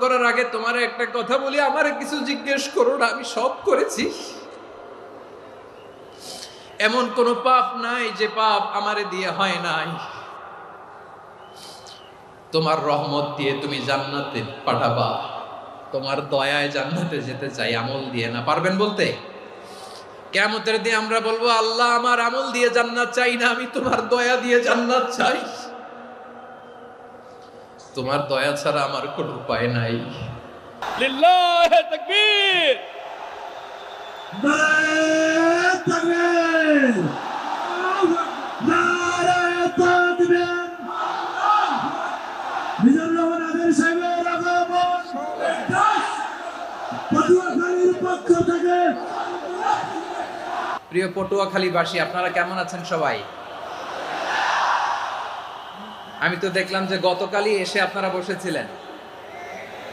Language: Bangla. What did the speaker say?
করার আগে তোমার একটা কথা বলি, আমারে কিছু জিজ্ঞেস করো না, আমি সব করেছি। এমন কোন পাপ নাই যে পাপ আমারে দিয়ে হয় নাই। তোমার রহমত দিয়ে তুমি জান্নাতে পাঠাবা, তোমার দয়ায় জান্নাতে যেতে চাই, আমল দিয়ে না। পারবেন বলতে? কিয়ামতের দিন আমরা বলবো, আল্লাহ আমার আমল দিয়ে জান্নাত চাই না, আমি তোমার দয়া দিয়ে জান্নাত চাই। তোমার দয়া ছাড়া আমার কোনো উপায় নাই। লিল্লাহি তাকবীর। নারায়ে তাকবীর, নারায়ে তাকবীর। মিজানুর রহমান আদের সাহেবের আগমন পটুয়াখালীর পক্ষ থেকে। প্রিয় পটুয়াখালীবাসী, আপনারা কেমন আছেন সবাই? আমি তো দেখলাম যে গতকালই এসে আপনারা বসেছিলেন।